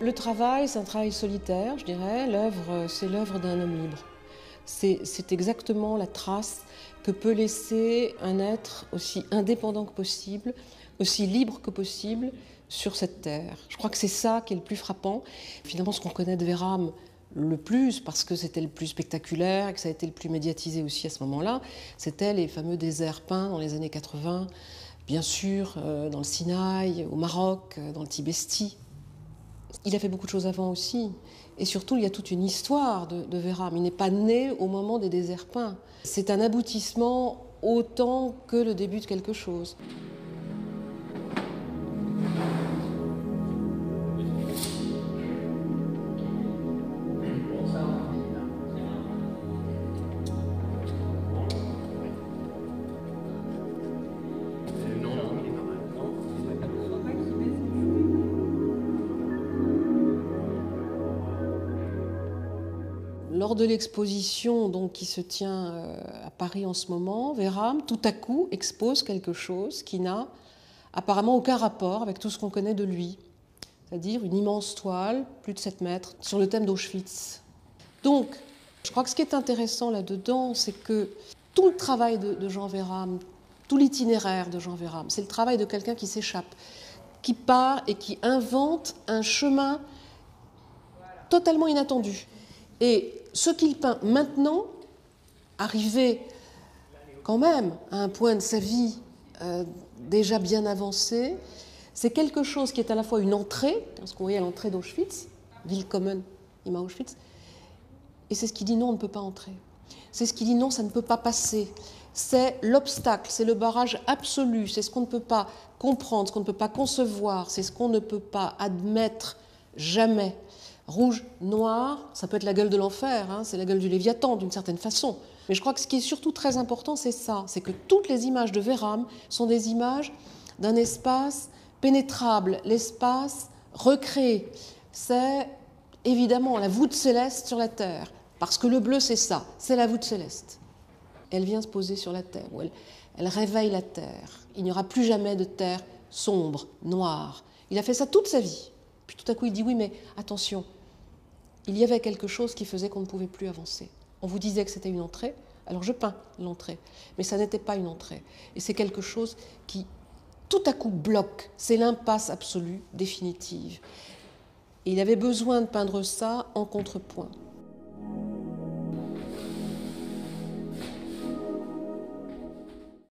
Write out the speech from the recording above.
Le travail, c'est un travail solitaire, je dirais. L'œuvre, c'est l'œuvre d'un homme libre. C'est exactement la trace que peut laisser un être aussi indépendant que possible, aussi libre que possible sur cette terre. Je crois que c'est ça qui est le plus frappant. Finalement, ce qu'on connaît de Vérame le plus, parce que c'était le plus spectaculaire et que ça a été le plus médiatisé aussi à ce moment-là, c'était les fameux déserts peints dans les années 80, bien sûr, dans le Sinaï, au Maroc, dans le Tibesti. Il a fait beaucoup de choses avant aussi. Et surtout, il y a toute une histoire de Vérame. Il n'est pas né au moment des déserts peints. C'est un aboutissement autant que le début de quelque chose. Lors de l'exposition qui se tient à Paris en ce moment, Vérame, tout à coup, expose quelque chose qui n'a apparemment aucun rapport avec tout ce qu'on connaît de lui. C'est-à-dire une immense toile, plus de 7 mètres, sur le thème d'Auschwitz. Donc, je crois que ce qui est intéressant là-dedans, c'est que tout le travail de Jean Vérame, tout l'itinéraire de Jean Vérame, c'est le travail de quelqu'un qui s'échappe, qui part et qui invente un chemin totalement inattendu. Et ce qu'il peint maintenant, arrivé quand même à un point de sa vie déjà bien avancé, c'est quelque chose qui est à la fois une entrée, ce qu'on voyait à l'entrée d'Auschwitz, Willkommen im Auschwitz, et c'est ce qui dit non, on ne peut pas entrer. C'est ce qui dit non, ça ne peut pas passer. C'est l'obstacle, c'est le barrage absolu, c'est ce qu'on ne peut pas comprendre, ce qu'on ne peut pas concevoir, c'est ce qu'on ne peut pas admettre jamais. Rouge, noir, ça peut être la gueule de l'enfer, hein, c'est la gueule du Léviathan d'une certaine façon. Mais je crois que ce qui est surtout très important, c'est ça, c'est que toutes les images de Vérame sont des images d'un espace pénétrable, l'espace recréé. C'est évidemment la voûte céleste sur la terre, parce que le bleu c'est ça, c'est la voûte céleste. Elle vient se poser sur la terre, où elle réveille la terre. Il n'y aura plus jamais de terre sombre, noire. Il a fait ça toute sa vie. Puis tout à coup il dit oui mais attention, il y avait quelque chose qui faisait qu'on ne pouvait plus avancer. On vous disait que c'était une entrée, alors je peins l'entrée, mais ça n'était pas une entrée. Et c'est quelque chose qui tout à coup bloque, c'est l'impasse absolue, définitive. Et il avait besoin de peindre ça en contrepoint.